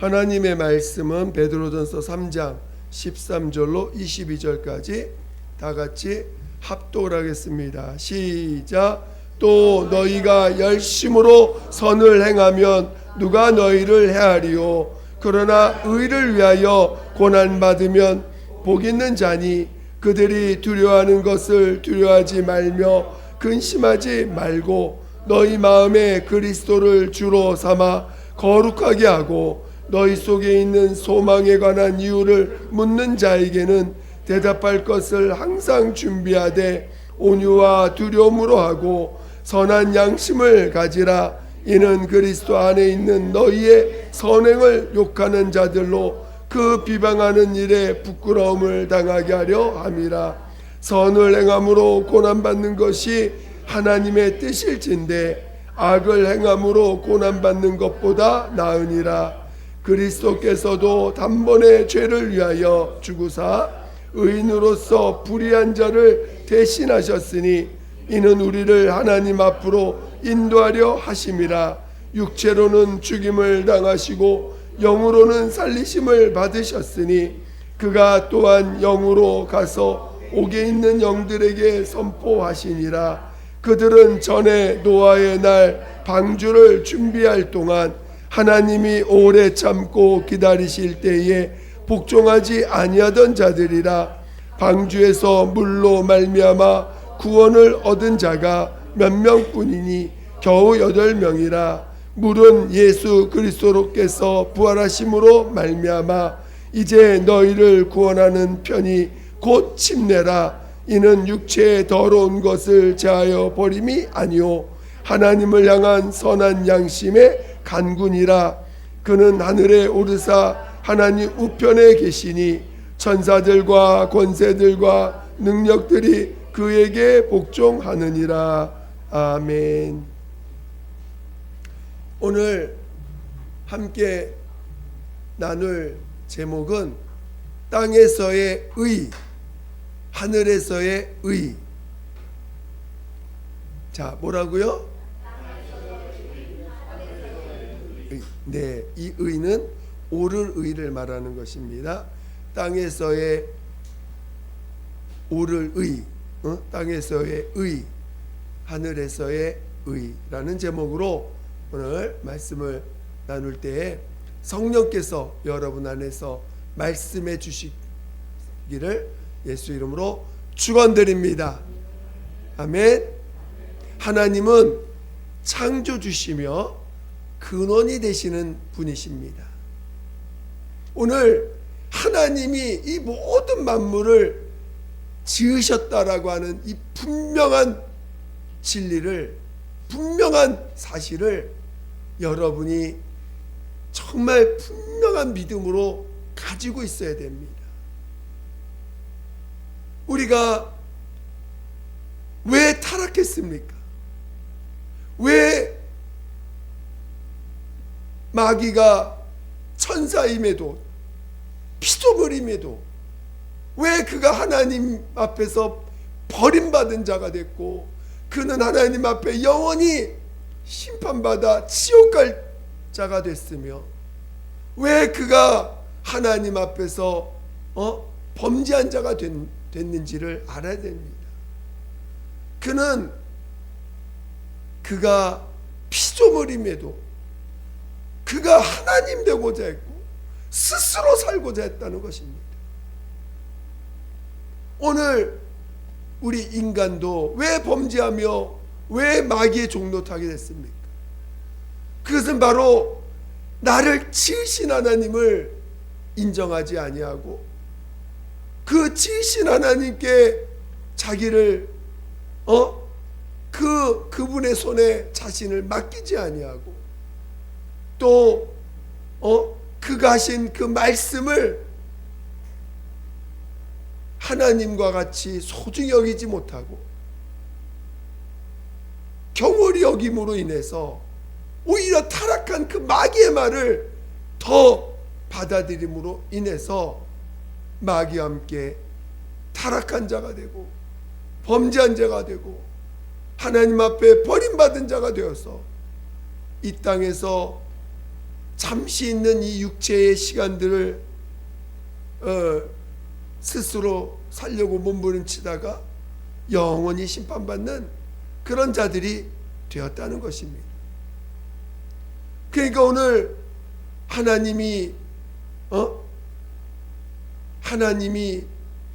하나님의 말씀은 베드로전서 3장 13절로 22절까지 다 같이 합독을 하겠습니다. 시작. 또 너희가 열심으로 선을 행하면 누가 너희를 해하리요? 그러나 의를 위하여 고난받으면 복 있는 자니 그들이 두려워하는 것을 두려워하지 말며 근심하지 말고 너희 마음에 그리스도를 주로 삼아 거룩하게 하고 너희 속에 있는 소망에 관한 이유를 묻는 자에게는 대답할 것을 항상 준비하되 온유와 두려움으로 하고 선한 양심을 가지라. 이는 그리스도 안에 있는 너희의 선행을 욕하는 자들로 그 비방하는 일에 부끄러움을 당하게 하려 함이라. 선을 행함으로 고난받는 것이 하나님의 뜻일진데 악을 행함으로 고난받는 것보다 나으니라. 그리스도께서도 단번에 죄를 위하여 죽으사 의인으로서 불의한 자를 대신하셨으니 이는 우리를 하나님 앞으로 인도하려 하심이라. 육체로는 죽임을 당하시고 영으로는 살리심을 받으셨으니 그가 또한 영으로 가서 옥에 있는 영들에게 선포하시니라. 그들은 전에 노아의 날 방주를 준비할 동안 하나님이 오래 참고 기다리실 때에 복종하지 아니하던 자들이라. 방주에서 물로 말미암아 구원을 얻은 자가 몇 명뿐이니 겨우 8명이라. 물은 예수 그리스도께서 부활하심으로 말미암아 이제 너희를 구원하는 편이 곧 침례라. 이는 육체의 더러운 것을 제하여 버림이 아니오 하나님을 향한 선한 양심의 간군이라. 그는 하늘에 오르사 하나님 우편에 계시니 천사들과 권세들과 능력들이 그에게 복종하느니라. 아멘. 오늘 함께 나눌 제목은 땅에서의 의, 하늘에서의 의. 자, 뭐라고요? 네, 이 의는 옳을 의를 말하는 것입니다. 땅에서의 옳을 의, 땅에서의 의, 하늘에서의 의라는 제목으로 오늘 말씀을 나눌 때에 성령께서 여러분 안에서 말씀해 주시기를 예수 이름으로 축원드립니다. 아멘. 하나님은 창조주시며 근원이 되시는 분이십니다. 오늘 하나님이 이 모든 만물을 지으셨다라고 하는 이 분명한 진리를, 분명한 사실을 여러분이 정말 분명한 믿음으로 가지고 있어야 됩니다. 우리가 왜 타락했습니까? 왜 마귀가 천사임에도 피조물임에도 왜 그가 하나님 앞에서 버림받은 자가 됐고 그는 하나님 앞에 영원히 심판받아 지옥 갈 자가 됐으며 왜 그가 하나님 앞에서 범죄한 자가 됐는지를 알아야 됩니다. 그가 피조물임에도 그가 하나님 되고자 했고 스스로 살고자 했다는 것입니다. 오늘 우리 인간도 왜 범죄하며 왜 마귀의 종로 타게 됐습니까? 그것은 바로 나를 지으신 하나님을 인정하지 아니하고 그 지으신 하나님께 자기를 그분의 손에 자신을 맡기지 아니하고 또 그가 하신 그 말씀을 하나님과 같이 소중히 여기지 못하고 경홀히 여김으로 인해서 오히려 타락한 그 마귀의 말을 더 받아들임으로 인해서 마귀와 함께 타락한 자가 되고 범죄한 자가 되고 하나님 앞에 버림받은 자가 되어서 이 땅에서 잠시 있는 이 육체의 시간들을 스스로 살려고 몸부림치다가 영원히 심판받는 그런 자들이 되었다는 것입니다. 그러니까 오늘 하나님이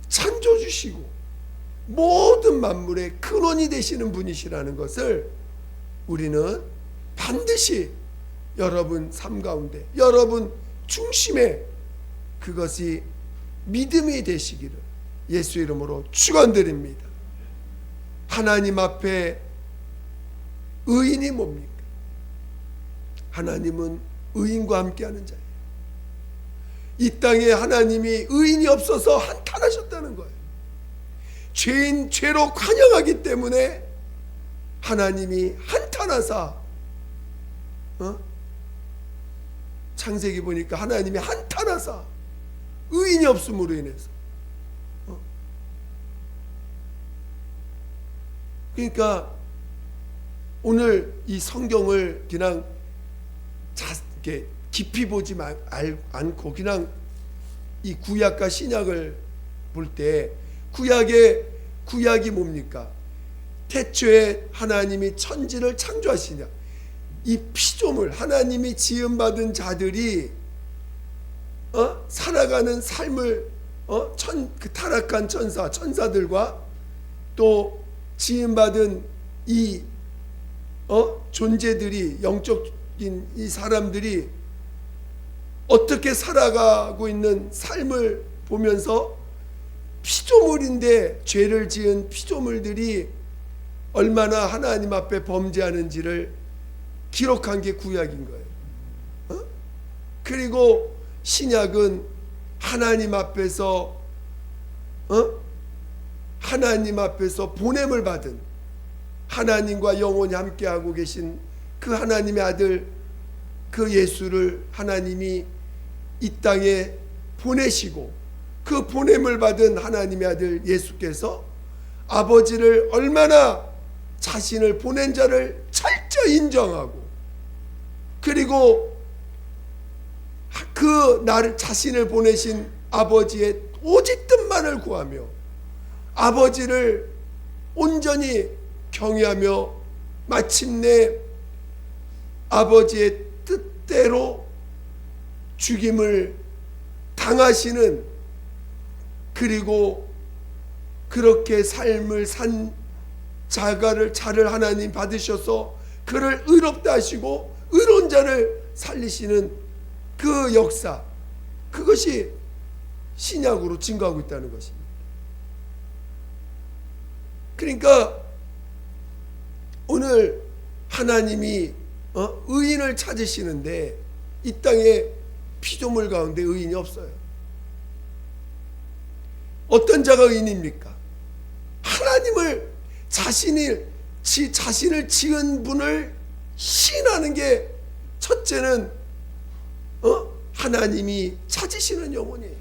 창조 주시고 모든 만물의 근원이 되시는 분이시라는 것을 우리는 반드시 여러분 삶 가운데, 여러분 중심에 그것이 믿음이 되시기를 예수 이름으로 축원드립니다. 하나님 앞에 의인이 뭡니까? 하나님은 의인과 함께하는 자예요. 이 땅에 하나님이 의인이 없어서 한탄하셨다는 거예요. 죄로 관영하기 때문에 하나님이 한탄하사, 창세기 보니까 하나님이 한탄하사 의인이 없음으로 인해서, 그러니까 오늘 이 성경을 그냥 이렇게 깊이 보지 않고 그냥 이 구약과 신약을 볼 때 구약이 뭡니까? 태초에 하나님이 천지를 창조하시냐, 이 피조물 하나님이 지음받은 자들이 살아가는 삶을 그 타락한 천사들과 또 지음받은 이 존재들이, 영적인 이 사람들이 어떻게 살아가고 있는 삶을 보면서 피조물인데 죄를 지은 피조물들이 얼마나 하나님 앞에 범죄하는지를 기록한 게 구약인 거예요. 그리고 신약은 하나님 앞에서 보냄을 받은, 하나님과 영원히 함께하고 계신 그 하나님의 아들 그 예수를 하나님이 이 땅에 보내시고, 그 보냄을 받은 하나님의 아들 예수께서 아버지를 얼마나 자신을 보낸 자를 철저히 인정하고, 그리고 그 나를 자신을 보내신 아버지의 오직 뜻만을 구하며 아버지를 온전히 경외하며 마침내 아버지의 뜻대로 죽임을 당하시는, 그리고 그렇게 삶을 산 자를 하나님 받으셔서 그를 의롭다 하시고 의로운 자를 살리시는 그 역사, 그것이 신약으로 증거하고 있다는 것입니다. 그러니까 오늘 하나님이 의인을 찾으시는데 이 땅에 피조물 가운데 의인이 없어요. 어떤 자가 의인입니까? 하나님을 자신을 지은 분을 시인하는 게 첫째는 하나님이 찾으시는 영혼이에요.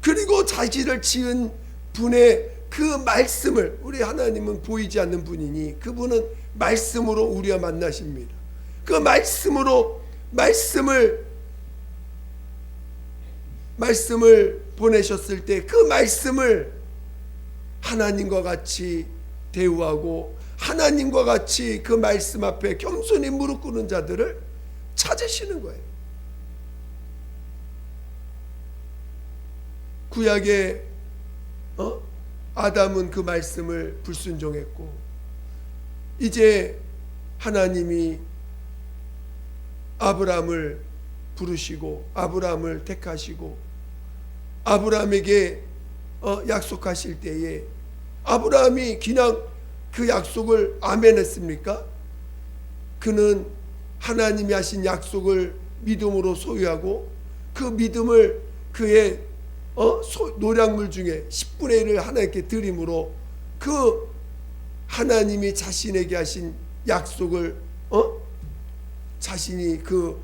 그리고 자신을 지은 분의 그 말씀을, 우리 하나님은 보이지 않는 분이니 그분은 말씀으로 우리와 만나십니다. 그 말씀을 보내셨을 때 그 말씀을 하나님과 같이 대우하고 하나님과 같이 그 말씀 앞에 겸손히 무릎 꿇는 자들을 찾으시는 거예요. 구약에 아담은 그 말씀을 불순종했고, 이제 하나님이 아브라함을 부르시고 아브라함을 택하시고 아브라함에게 약속하실 때에 아브라함이 그냥 그 약속을 아멘했습니까? 그는 하나님이 하신 약속을 믿음으로 소유하고 그 믿음을 그의 노량물 중에 10분의 1을 하나님께 드림으로 그 하나님이 자신에게 하신 약속을 자신이 그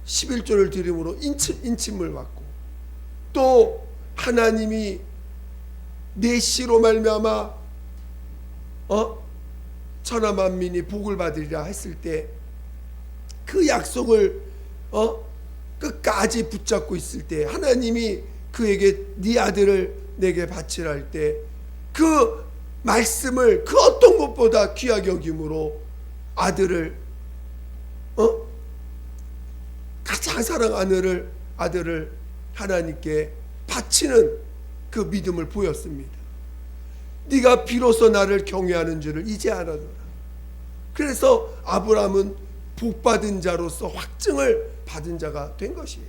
11조를 드림으로 인침을 받고, 또 하나님이 내 씨로 말미암아 천하 만민이 복을 받으리라 했을 때 그 약속을 끝까지 붙잡고 있을 때, 하나님이 그에게 네 아들을 내게 바치라 할 때 그 말씀을 그 어떤 것보다 귀하게 여김으로 아들을 가장 사랑하는 아들을 하나님께 바치는 그 믿음을 보였습니다. 네가 비로소 나를 경외하는 줄을 이제 알아노라. 그래서 아브라함은 복받은 자로서 확증을 받은 자가 된 것이에요.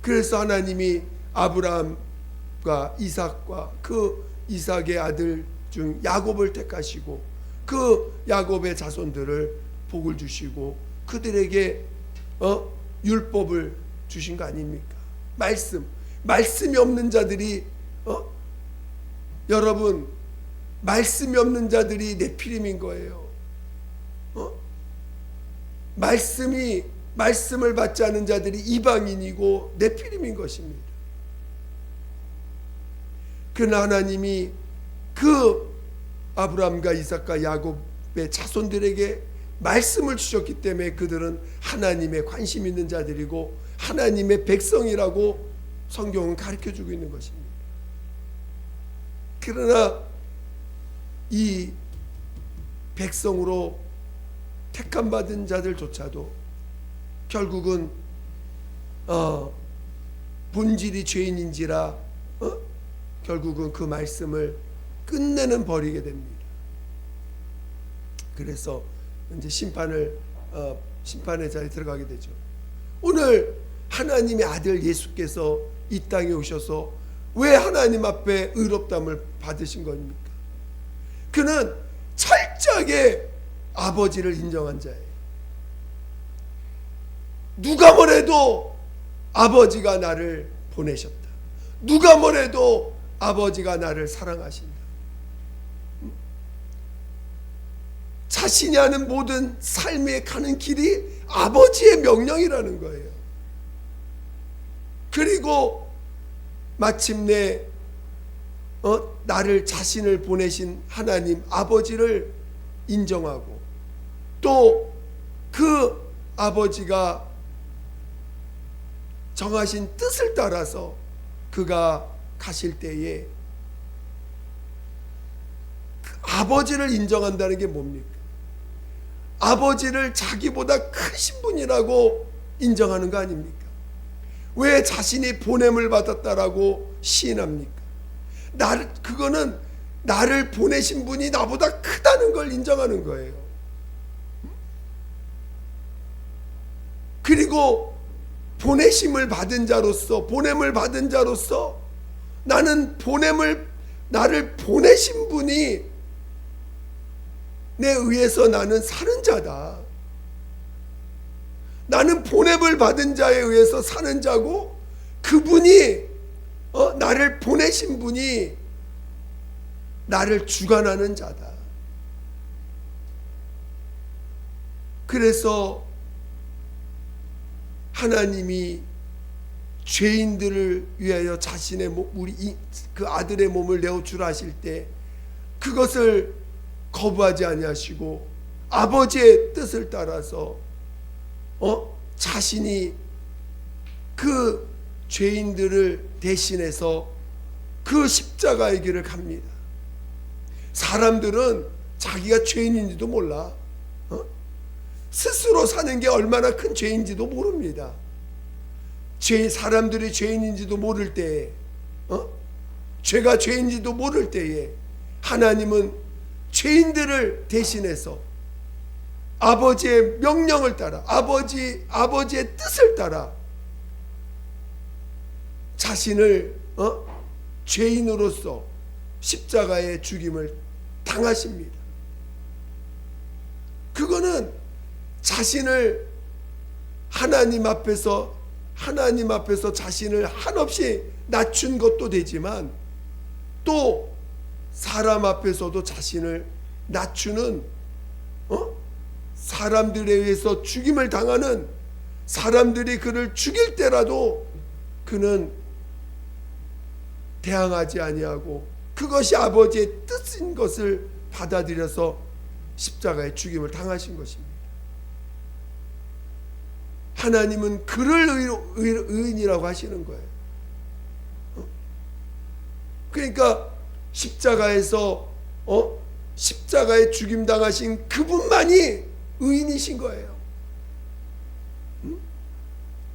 그래서 하나님이 아브라함과 이삭과 그 이삭의 아들 중 야곱을 택하시고 그 야곱의 자손들을 복을 주시고 그들에게 율법을 주신 거 아닙니까? 말씀이 없는 자들이 여러분, 말씀이 없는 자들이 네피림인 거예요. 말씀을 받지 않은 자들이 이방인이고 네피림인 것입니다. 그러나 하나님이 그 아브라함과 이삭과 야곱의 자손들에게 말씀을 주셨기 때문에 그들은 하나님의 관심 있는 자들이고 하나님의 백성이라고 성경은 가르쳐주고 있는 것입니다. 그러나 이 백성으로 택함받은 자들조차도 결국은 본질이 죄인인지라 결국은 그 말씀을 끝내는 버리게 됩니다. 그래서 이제 심판의 자리에 들어가게 되죠. 오늘 하나님의 아들 예수께서 이 땅에 오셔서 왜 하나님 앞에 의롭다함을 받으신 겁니까? 그는 철저하게 아버지를 인정한 자예요. 누가 뭐래도 아버지가 나를 보내셨다. 누가 뭐래도 아버지가 나를 사랑하신다. 자신이 하는 모든 삶에 가는 길이 아버지의 명령이라는 거예요. 그리고 마침내 나를 자신을 보내신 하나님 아버지를 인정하고 또 그 아버지가 정하신 뜻을 따라서 그가 가실 때에 그 아버지를 인정한다는 게 뭡니까? 아버지를 자기보다 크신 분이라고 인정하는 거 아닙니까? 왜 자신이 보냄을 받았다라고 시인합니까? 그거는 나를 보내신 분이 나보다 크다는 걸 인정하는 거예요. 그리고 보내심을 받은 자로서, 보냄을 받은 자로서 나를 보내신 분이 내 의해서 나는 사는 자다. 나는 보냄을 받은 자에 의해서 사는 자고 그분이 나를 보내신 분이 나를 주관하는 자다. 그래서 하나님이 죄인들을 위하여 자신의 그 아들의 몸을 내어주라 하실 때 그것을 거부하지 아니하시고 아버지의 뜻을 따라서 자신이 그 죄인들을 대신해서 그 십자가의 길을 갑니다. 사람들은 자기가 죄인인지도 몰라. 스스로 사는 게 얼마나 큰 죄인지도 모릅니다. 사람들이 죄인인지도 모를 때에 죄가 죄인지도 모를 때에 하나님은 죄인들을 대신해서 아버지의 명령을 따라 아버지의 뜻을 따라 자신을 죄인으로서 십자가의 죽임을 당하십니다. 그거는 자신을 하나님 앞에서 자신을 한없이 낮춘 것도 되지만 또 사람 앞에서도 자신을 낮추는 사람들에 의해서 죽임을 당하는 사람들이 그를 죽일 때라도 그는 대항하지 아니하고 그것이 아버지의 뜻인 것을 받아들여서 십자가의 죽임을 당하신 것입니다. 하나님은 그를 의인이라고 하시는 거예요. 그러니까 십자가에서 십자가에 죽임 당하신 그분만이 의인이신 거예요.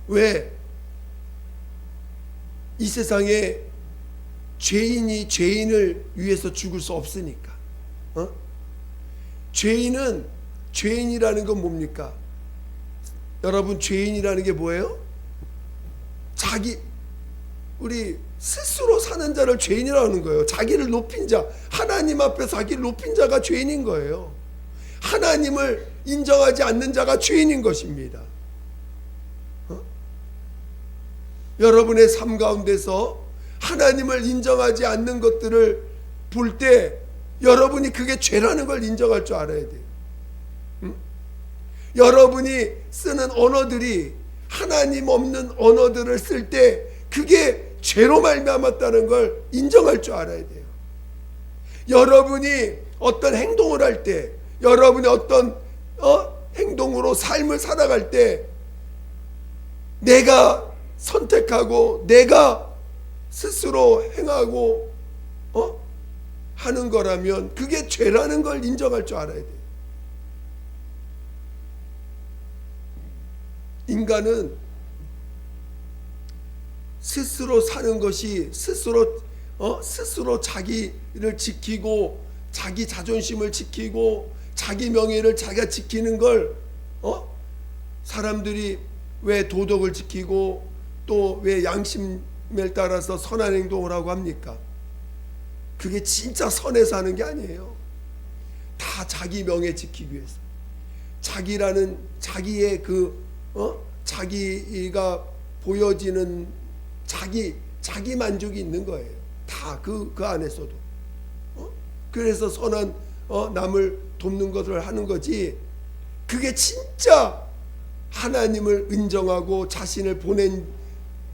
왜? 이 세상에 죄인이 죄인을 위해서 죽을 수 없으니까. 죄인이라는 건 뭡니까? 여러분, 죄인이라는 게 뭐예요? 우리 스스로 사는 자를 죄인이라고 하는 거예요. 자기를 높인 자, 하나님 앞에 자기를 높인 자가 죄인인 거예요. 하나님을 인정하지 않는 자가 죄인인 것입니다. 여러분의 삶 가운데서 하나님을 인정하지 않는 것들을 볼 때 여러분이 그게 죄라는 걸 인정할 줄 알아야 돼요. 여러분이 쓰는 언어들이 하나님 없는 언어들을 쓸 때 그게 죄로 말미암았다는 걸 인정할 줄 알아야 돼요. 여러분이 어떤 행동을 할 때, 여러분이 어떤 행동으로 삶을 살아갈 때 내가 선택하고 내가 스스로 행하고 하는 거라면 그게 죄라는 걸 인정할 줄 알아야 돼요. 인간은 스스로 사는 것이 스스로 자기를 지키고 자기 자존심을 지키고 자기 명예를 자기가 지키는 걸 사람들이 왜 도덕을 지키고 또 왜 양심을 따라서 선한 행동을 하고 합니까? 그게 진짜 선해서 하는 게 아니에요. 다 자기 명예 지키기 위해서. 자기라는 자기의 자기가 보여지는 자기 만족이 있는 거예요. 다 그 안에서도. 그래서 선한 남을 돕는 것을 하는 거지. 그게 진짜 하나님을 인정하고 자신을 보낸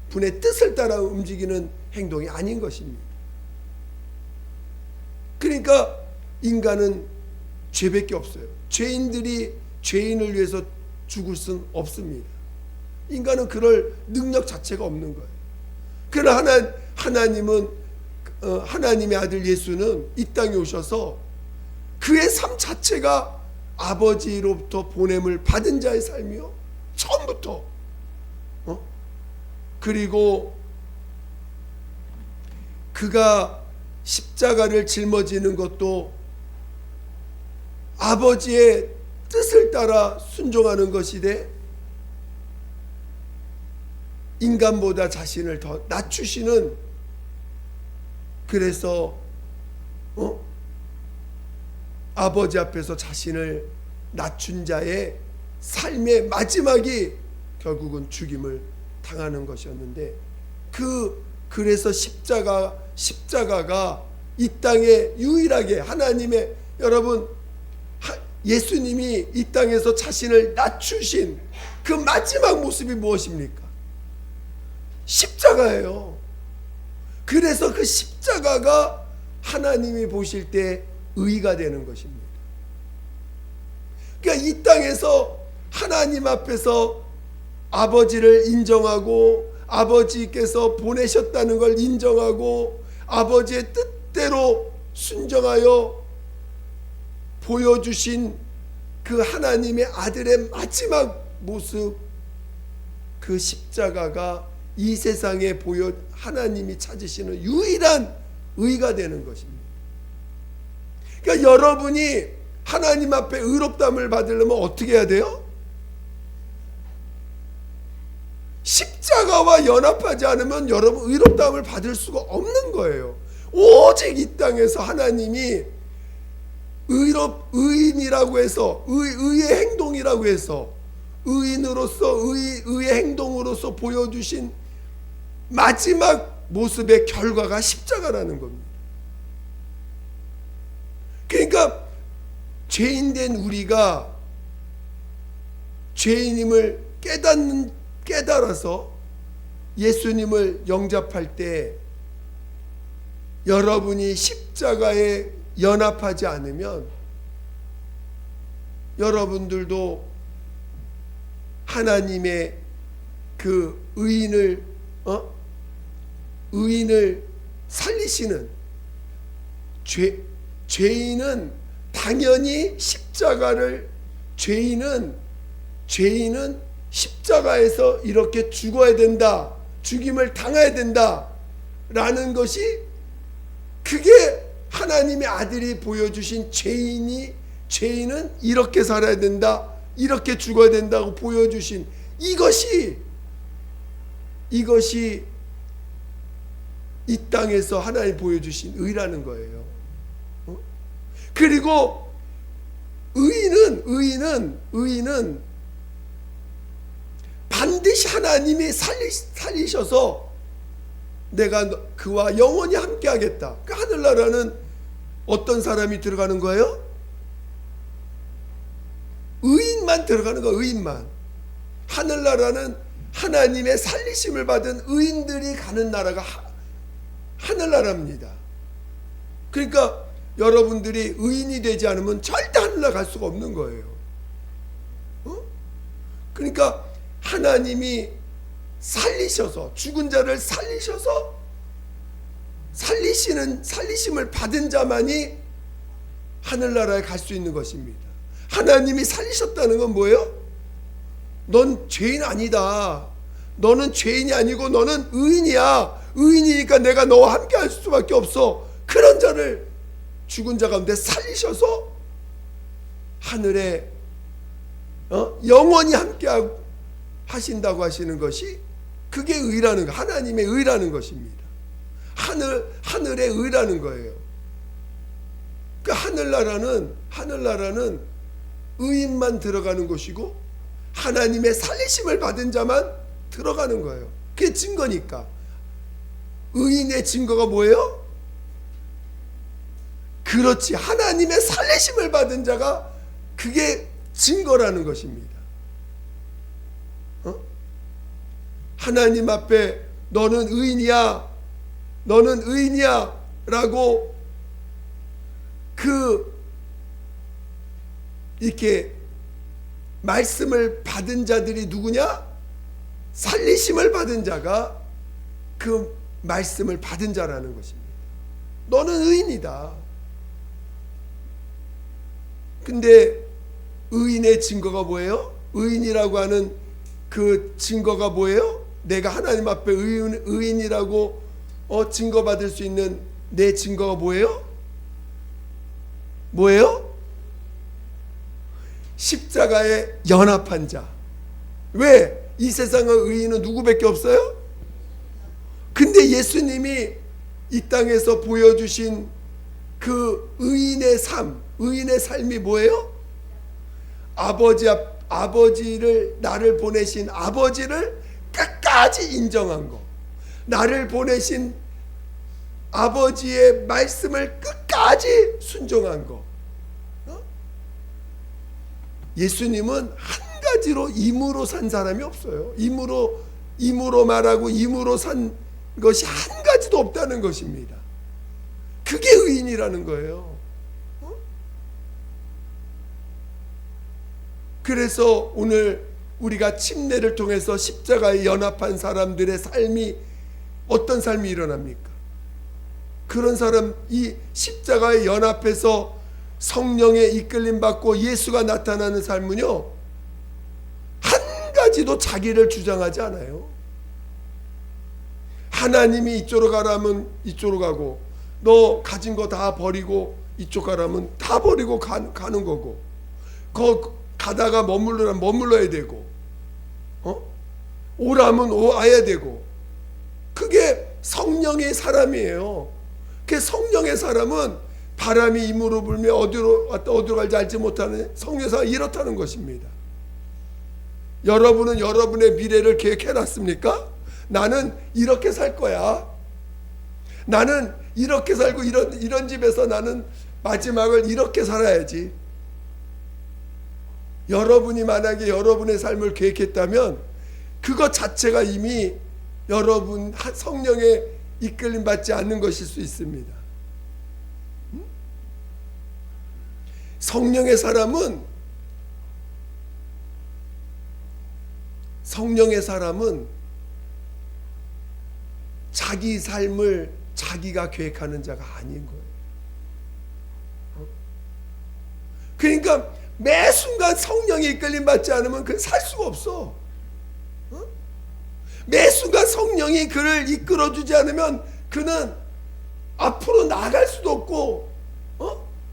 분의 뜻을 따라 움직이는 행동이 아닌 것입니다. 그러니까 인간은 죄밖에 없어요. 죄인들이 죄인을 위해서 죽을 수는 없습니다. 인간은 그럴 능력 자체가 없는 거예요. 그러나 하나님은 하나님의 아들 예수는 이 땅에 오셔서 그의 삶 자체가 아버지로부터 보냄을 받은 자의 삶이요. 처음부터. 그리고 그가 십자가를 짊어지는 것도 아버지의 뜻을 따라 순종하는 것이되 인간보다 자신을 더 낮추시는, 그래서 아버지 앞에서 자신을 낮춘 자의 삶의 마지막이 결국은 죽임을 당하는 것이었는데 그래서 십자가가 이 땅에 유일하게 하나님의, 여러분, 예수님이 이 땅에서 자신을 낮추신 그 마지막 모습이 무엇입니까? 십자가예요. 그래서 그 십자가가 하나님이 보실 때 의가 되는 것입니다. 그러니까 이 땅에서 하나님 앞에서 아버지를 인정하고 아버지께서 보내셨다는 걸 인정하고 아버지의 뜻대로 순종하여 보여주신 그 하나님의 아들의 마지막 모습, 그 십자가가 이 세상에 하나님이 찾으시는 유일한 의가 되는 것입니다. 그러니까 여러분이 하나님 앞에 의롭다함을 받으려면 어떻게 해야 돼요? 십자가와 연합하지 않으면 여러분 의롭다함을 받을 수가 없는 거예요. 오직 이 땅에서 하나님이 의인이라고 해서 의의 행동이라고 해서 의인으로서 의의 행동으로서 보여주신 마지막 모습의 결과가 십자가라는 겁니다. 그러니까 죄인된 우리가 죄인임을 깨달아서 예수님을 영접할 때 여러분이 십자가에 연합하지 않으면 여러분들도 하나님의 그 의인을 살리시는 죄인은 당연히 죄인은 십자가에서 이렇게 죽어야 된다, 죽임을 당해야 된다 라는 것이, 그게 하나님의 아들이 보여주신 죄인은 이렇게 살아야 된다, 이렇게 죽어야 된다고 보여주신 이것이 이 땅에서 하나님 보여주신 의라는 거예요. 그리고 의인은 반드시 하나님이 살리셔서 내가 그와 영원히 함께 하겠다. 그 하늘나라는 어떤 사람이 들어가는 거예요? 의인만 들어가는 거예요. 의인만. 하늘나라는 하나님의 살리심을 받은 의인들이 가는 나라가 하늘나라입니다. 그러니까 여러분들이 의인이 되지 않으면 절대 하늘나라 갈 수가 없는 거예요. 그러니까 하나님이 살리셔서, 죽은 자를 살리셔서 살리심을 받은 자만이 하늘나라에 갈 수 있는 것입니다. 하나님이 살리셨다는 건 뭐예요? 넌 죄인 아니다. 너는 죄인이 아니고 너는 의인이야. 의인이니까 내가 너와 함께 할 수밖에 없어. 그런 자를 죽은 자 가운데 살리셔서 하늘에 영원히 함께 하신다고 하시는 것이, 그게 의라는 거, 하나님의 의라는 것입니다. 하늘의 의라는 거예요. 그 하늘나라는 의인만 들어가는 곳이고 하나님의 살리심을 받은 자만 들어가는 거예요. 그게 증거니까. 의인의 증거가 뭐예요? 그렇지, 하나님의 살리심을 받은 자가 그게 증거라는 것입니다. 하나님 앞에 너는 의인이야 라고 이렇게 말씀을 받은 자들이 누구냐? 살리심을 받은 자가 그 말씀을 받은 자라는 것입니다. 너는 의인이다. 근데 의인의 증거가 뭐예요? 의인이라고 하는 그 증거가 뭐예요? 내가 하나님 앞에 의인이라고 증거받을 수 있는 내 증거가 뭐예요? 십자가에 연합한 자. 왜? 이 세상의 의인은 누구밖에 없어요? 근데 예수님이 이 땅에서 보여주신 그 의인의 삶이 뭐예요? 아버지를, 나를 보내신 아버지를 끝까지 인정한 거, 나를 보내신 아버지의 말씀을 끝까지 순종한 거. 예수님은 한 가지로 임으로 산 사람이 없어요. 임으로 말하고 임으로 산 것이 한 가지도 없다는 것입니다. 그게 의인이라는 거예요. 그래서 오늘 우리가 침례를 통해서 십자가에 연합한 사람들의 삶이 어떤 삶이 일어납니까? 그런 사람, 이 십자가에 연합해서 성령의 이끌림 받고 예수가 나타나는 삶은요, 한 가지도 자기를 주장하지 않아요. 하나님이 이쪽으로 가라면 이쪽으로 가고, 너 가진 거 다 버리고 이쪽 가라면 다 버리고 가는 거고, 가다가 머물러라면 머물러야 되고, 오라면 와야 되고. 그게 성령의 사람이에요. 그 성령의 사람은 바람이 임으로 불며 어디로 왔다 어디로 갈지 알지 못하는 성령의 사람이 이렇다는 것입니다. 여러분은 여러분의 미래를 계획해놨습니까? 나는 이렇게 살 거야. 나는 이렇게 살고 이런 집에서 나는 마지막을 이렇게 살아야지. 여러분이 만약에 여러분의 삶을 계획했다면 그것 자체가 이미 여러분 성령의 이끌림 받지 않는 것일 수 있습니다. 성령의 사람은 성령의 사람은 자기 삶을 자기가 계획하는 자가 아닌 거예요. 그러니까 매 순간 성령의 이끌림 받지 않으면 그는 살 수가 없어. 매 순간 성령이 그를 이끌어주지 않으면 그는 앞으로 나아갈 수도 없고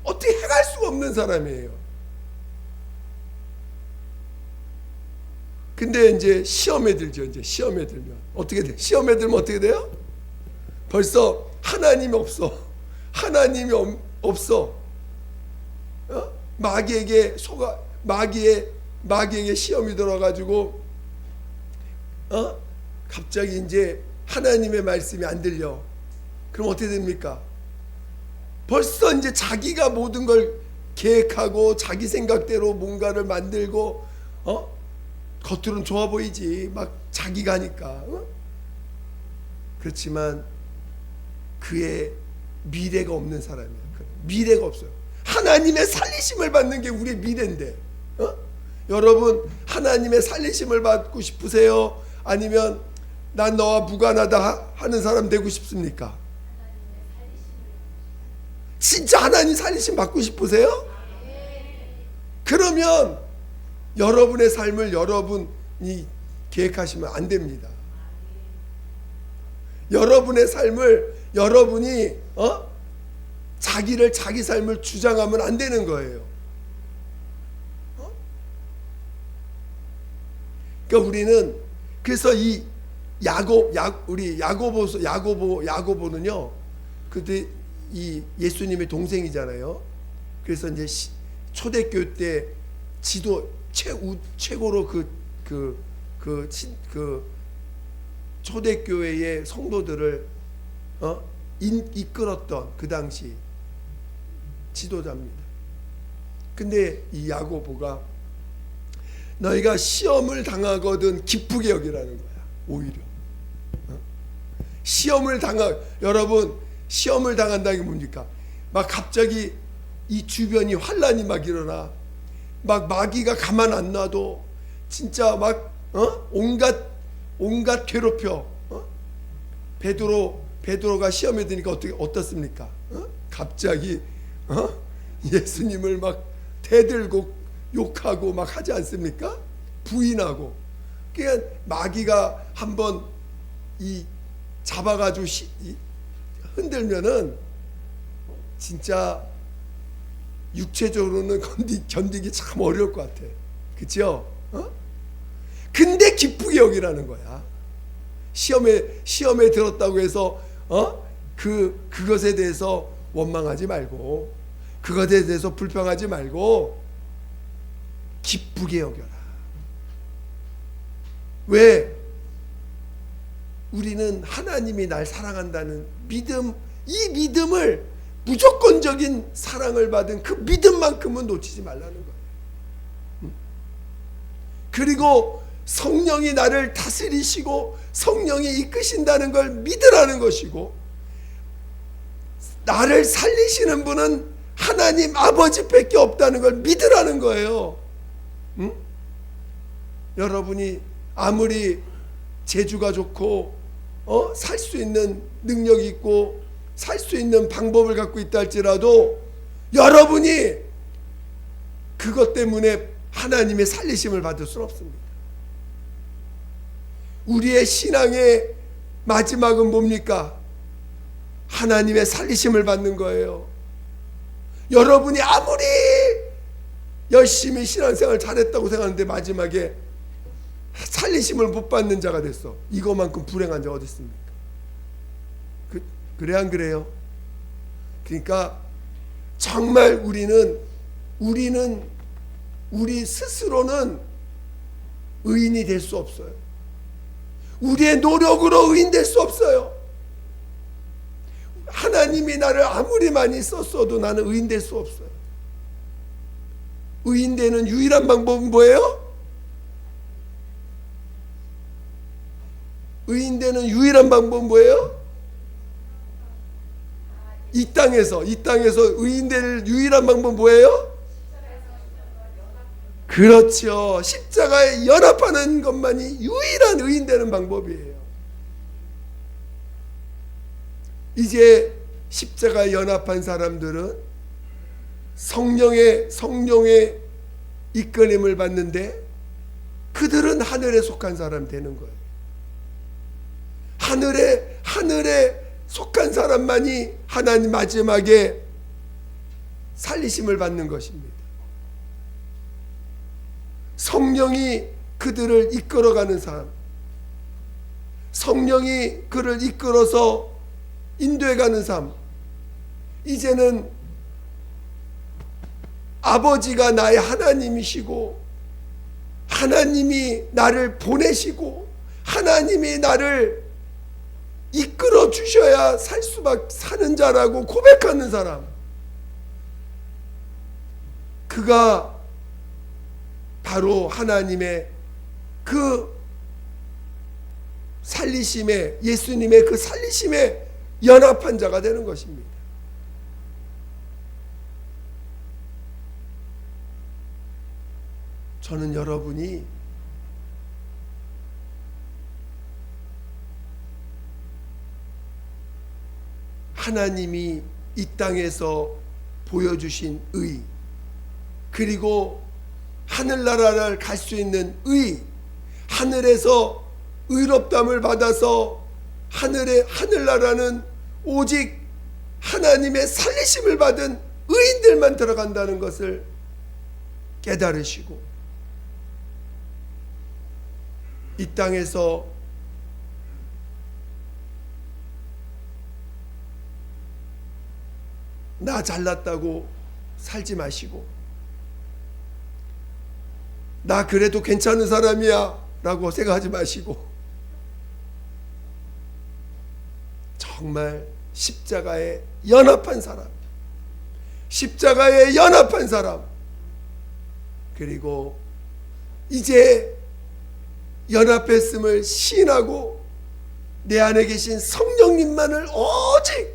어떻게 해갈 수가 없는 사람이에요. 근데 이제 시험에 들죠. 이제 시험에 들면 어떻게 돼? 시험에 들면 어떻게 돼요? 벌써 하나님이 없어. 하나님이 없어. 마귀에게 마귀에게 시험이 들어가지고 갑자기 이제 하나님의 말씀이 안 들려. 그럼 어떻게 됩니까? 벌써 이제 자기가 모든 걸 계획하고 자기 생각대로 뭔가를 만들고 겉으로는 좋아 보이지. 막 자기가 하니까. 그렇지만 그의 미래가 없는 사람이야. 미래가 없어요. 하나님의 살리심을 받는 게 우리의 미래인데 여러분 하나님의 살리심을 받고 싶으세요? 아니면 난 너와 무관하다 하는 사람 되고 싶습니까? 진짜 하나님 살리심 받고 싶으세요? 그러면 여러분의 삶을 여러분이 계획하시면 안 됩니다. 여러분의 삶을 여러분이 자기 삶을 주장하면 안 되는 거예요. 그러니까 우리는 그래서 이 야고보는요. 그때 이 예수님의 동생이잖아요. 그래서 이제 초대교 때 지도 최고로 그 초대교회의 성도들을 이끌었던 그 당시 지도자입니다. 근데 이 야고보가 너희가 시험을 당하거든 기쁘게 여기라는 거야. 오히려 여러분 시험을 당한다는 게 뭡니까? 막 갑자기 이 주변이 환란이 막 일어나. 막 마귀가 가만 안 놔도 진짜 막 온갖 괴롭혀. 베드로가 시험에 드니까 어떻습니까? 갑자기 예수님을 막 대들고 욕하고 막 하지 않습니까? 부인하고. 그러니까 마귀가 한번 이 잡아가지고 흔들면은 진짜 육체적으로는 견디기 참 어려울 것 같아. 그렇죠? 근데 기쁘게 여기라는 거야. 시험에 들었다고 해서 그것에 대해서 원망하지 말고, 그것에 대해서 불평하지 말고 기쁘게 여겨라. 왜? 우리는 하나님이 날 사랑한다는 믿음, 이 믿음을, 무조건적인 사랑을 받은 그 믿음만큼은 놓치지 말라는 거예요. 그리고 성령이 나를 다스리시고 성령이 이끄신다는 걸 믿으라는 것이고, 나를 살리시는 분은 하나님 아버지밖에 없다는 걸 믿으라는 거예요. 여러분이 아무리 재주가 좋고 살 수 있는 능력이 있고 살 수 있는 방법을 갖고 있다 할지라도 여러분이 그것 때문에 하나님의 살리심을 받을 수는 없습니다. 우리의 신앙의 마지막은 뭡니까? 하나님의 살리심을 받는 거예요. 여러분이 아무리 열심히 신앙생활 잘했다고 생각하는데 마지막에 살리심을 못 받는 자가 됐어. 이거만큼 불행한 자가 어디 있습니까? 그래 안 그래요? 그러니까 정말 우리 스스로는 의인이 될 수 없어요. 우리의 노력으로 의인 될 수 없어요. 하나님이 나를 아무리 많이 썼어도 나는 의인 될 수 없어요. 의인 되는 유일한 방법은 뭐예요? 의인 되는 유일한 방법은 뭐예요? 이 땅에서 의인 될 유일한 방법은 뭐예요? 그렇죠. 십자가에 연합하는 것만이 유일한 의인 되는 방법이에요. 이제 십자가에 연합한 사람들은 성령의 이끌림을 받는데 그들은 하늘에 속한 사람 되는 거예요. 하늘에 속한 사람만이 하나님 마지막에 살리심을 받는 것입니다. 성령이 그들을 이끌어가는 삶, 성령이 그를 이끌어서 인도해가는 삶. 이제는 아버지가 나의 하나님이시고 하나님이 나를 보내시고 하나님이 나를 이끌어 주셔야 사는 자라고 고백하는 사람, 그가 바로 하나님의 그 살리심에, 예수님의 그 살리심에 연합한 자가 되는 것입니다. 저는 여러분이 하나님이 이 땅에서 보여주신 의, 그리고 하늘나라를 갈 수 있는 의, 하늘에서 의롭담을 받아서 하늘나라는 오직 하나님의 살리심을 받은 의인들만 들어간다는 것을 깨달으시고, 이 땅에서 나 잘났다고 살지 마시고, 나 그래도 괜찮은 사람이야 라고 생각하지 마시고, 정말 십자가에 연합한 사람, 십자가에 연합한 사람, 그리고 이제 연합했음을 시인하고 내 안에 계신 성령님만을 오직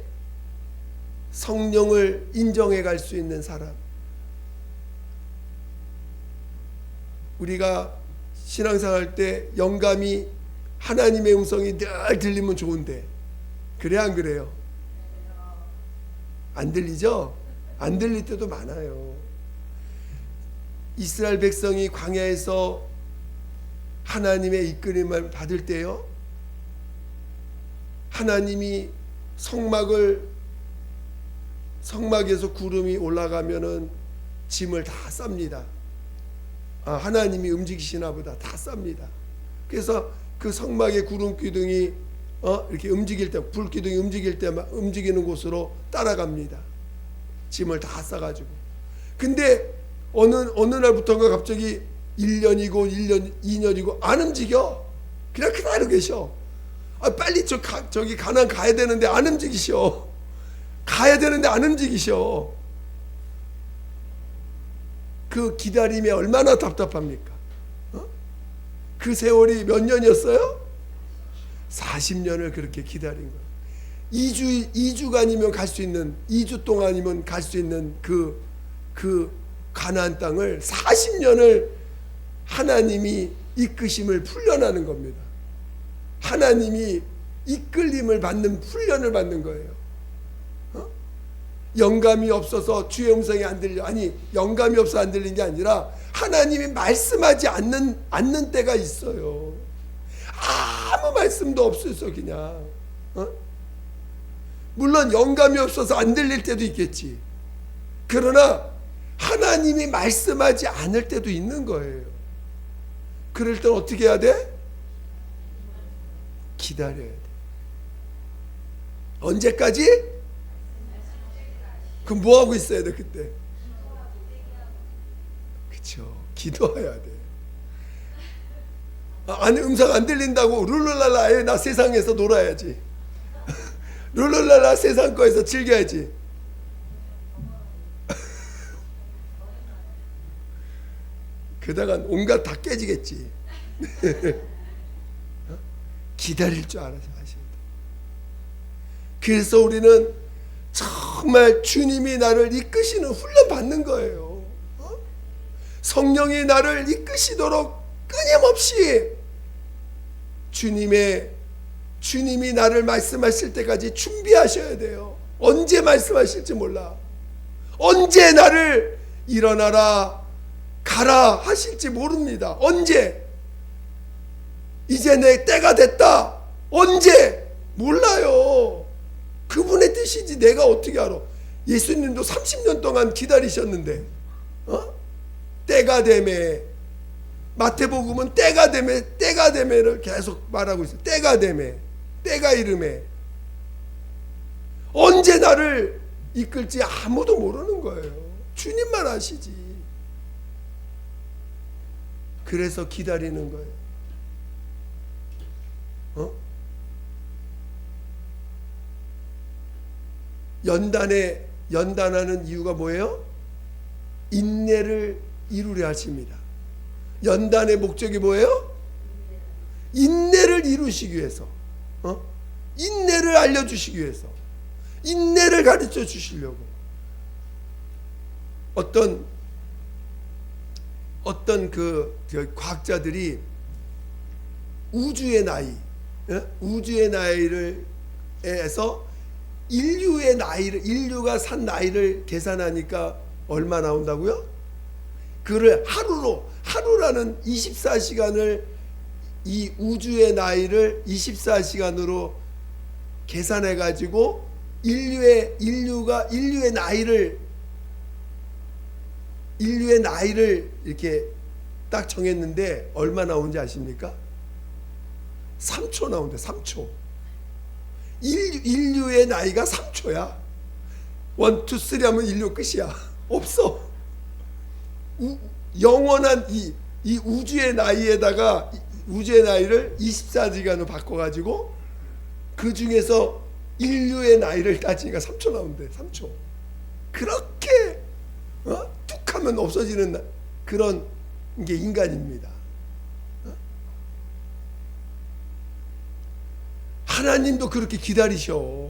성령을 인정해 갈 수 있는 사람. 우리가 신앙생활 때 영감이 하나님의 음성이 늘 들리면 좋은데, 그래 안 그래요? 안 들리죠? 안 들릴 때도 많아요. 이스라엘 백성이 광야에서 하나님의 이끌림을 받을 때요, 하나님이 성막에서 구름이 올라가면은 짐을 다 쌉니다. 하나님이 움직이시나 보다, 다 쌉니다. 그래서 그 성막의 구름 기둥이 이렇게 움직일 때, 불 기둥이 움직일 때 움직이는 곳으로 따라갑니다. 짐을 다 싸가지고. 근데 어느 날부터인가 갑자기 1년이고 1년 2년이고 안 움직여. 그냥 그대로 계셔. 빨리 저기 가나안 가야 되는데 안 움직이셔. 가야 되는데 안 움직이셔. 그 기다림이 얼마나 답답합니까? 그 세월이 몇 년이었어요? 40년을 그렇게 기다린 거예요. 2주간이면 갈 수 있는, 2주 동안이면 갈 수 있는 그 가나안 땅을 40년을 하나님이 이끄심을 훈련하는 겁니다. 하나님이 이끌림을 받는 훈련을 받는 거예요. 영감이 없어서 주의 음성이 안 들려. 아니, 영감이 없어 안 들린 게 아니라 하나님이 말씀하지 않는 때가 있어요. 아무 말씀도 없어서 그냥. 물론 영감이 없어서 안 들릴 때도 있겠지. 그러나 하나님이 말씀하지 않을 때도 있는 거예요. 그럴 땐 어떻게 해야 돼? 기다려야 돼. 언제까지? 그럼 뭐 하고 있어야 돼 그때? 그렇죠. 기도해야 돼. 아니, 음성 안 들린다고 룰루랄라 나 세상에서 놀아야지. 룰루랄라 세상 거에서 즐겨야지. 그러다가 온갖 다 깨지겠지. 기다릴 줄 알아서 하셔야 돼. 그래서 우리는 정말 주님이 나를 이끄시는 훈련 받는 거예요. 성령이 나를 이끄시도록 끊임없이 주님이 나를 말씀하실 때까지 준비하셔야 돼요. 언제 말씀하실지 몰라. 언제 나를 일어나라 가라 하실지 모릅니다. 언제? 이제 내 때가 됐다. 언제? 몰라요. 그분의 뜻이지 내가 어떻게 알아. 예수님도 30년 동안 기다리셨는데 때가 되매, 마태복음은 때가 되매를 계속 말하고 있어요. 때가 되매, 때가 이르매. 언제 나를 이끌지 아무도 모르는 거예요. 주님만 아시지. 그래서 기다리는 거예요. 연단하는 이유가 뭐예요? 인내를 이루려 하십니다. 연단의 목적이 뭐예요? 인내를 이루시기 위해서, 인내를 알려주시기 위해서, 인내를 가르쳐 주시려고. 어떤 그 과학자들이 우주의 나이를 해서 인류가 산 나이를 계산하니까 얼마 나온다고요? 그를 하루라는 24시간을, 이 우주의 나이를 24시간으로 계산해 가지고 인류의 나이를 이렇게 딱 정했는데 얼마 나온지 아십니까? 3초 나온대. 3초. 인류의 나이가 3초야. 1, 2, 3 하면 인류 끝이야. 없어. 영원한 이 우주의 나이에다가 우주의 나이를 24시간으로 바꿔가지고 그 중에서 인류의 나이를 따지니까 3초 나온대. 3초. 그렇게 툭 하면 없어지는 그런 게 인간입니다. 하나님도 그렇게 기다리셔.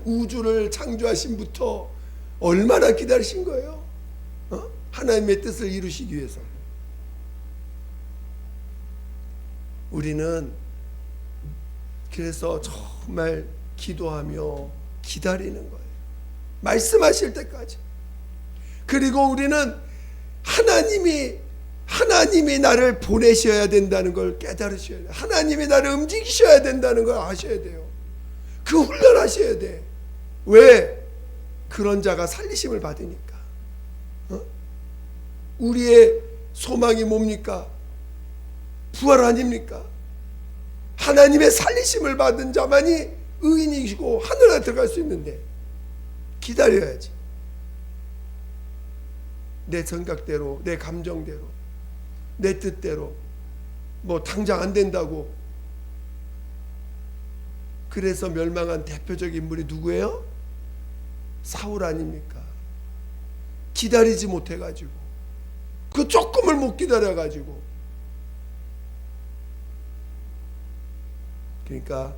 우주를 창조하신부터 얼마나 기다리신 거예요? 하나님의 뜻을 이루시기 위해서. 우리는 그래서 정말 기도하며 기다리는 거예요. 말씀하실 때까지. 그리고 우리는 하나님이 나를 보내셔야 된다는 걸 깨달으셔야 돼요. 하나님이 나를 움직이셔야 된다는 걸 아셔야 돼요. 그 훈련하셔야 돼. 왜? 그런 자가 살리심을 받으니까. 우리의 소망이 뭡니까? 부활 아닙니까? 하나님의 살리심을 받은 자만이 의인이시고 하늘에 들어갈 수 있는데 기다려야지. 내 생각대로, 내 감정대로, 내 뜻대로 뭐 당장 안 된다고. 그래서 멸망한 대표적인 인물이 누구예요? 사울 아닙니까? 기다리지 못해가지고, 그 조금을 못 기다려가지고. 그러니까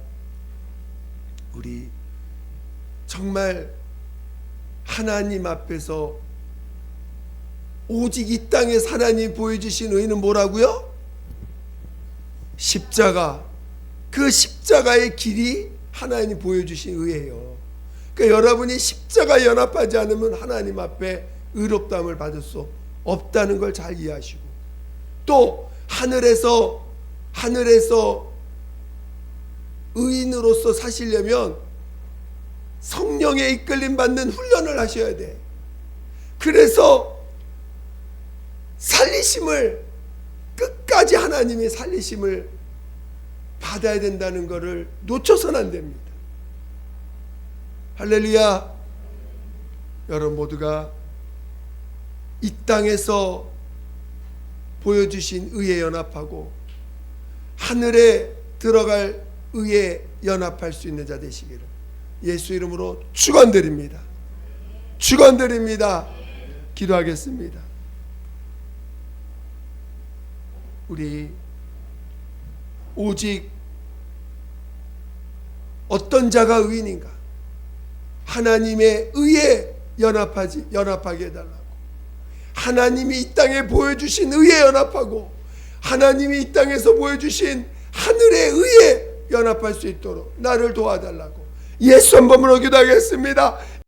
우리 정말 하나님 앞에서 오직 이 땅에서 하나님이 보여주신 의는 뭐라고요? 십자가. 그 십자가의 길이 하나님이 보여주신 의예요. 그러니까 여러분이 십자가에 연합하지 않으면 하나님 앞에 의롭다함을 받을 수 없다는 걸 잘 이해하시고, 또 하늘에서 의인으로서 사시려면 성령의 이끌림 받는 훈련을 하셔야 돼. 그래서 살리심을 끝까지 하나님이 살리심을 받아야 된다는 것을 놓쳐서는 안 됩니다. 할렐루야. 여러분 모두가 이 땅에서 보여주신 의에 연합하고 하늘에 들어갈 의에 연합할 수 있는 자 되시기를 예수 이름으로 축원드립니다. 축원드립니다. 기도하겠습니다. 우리 오직 어떤 자가 의인인가? 하나님의 의에 연합하게 해달라고. 하나님이 이 땅에 보여주신 의에 연합하고 하나님이 이 땅에서 보여주신 하늘의 의에 연합할 수 있도록 나를 도와달라고 예수 한 번으로 기도하겠습니다.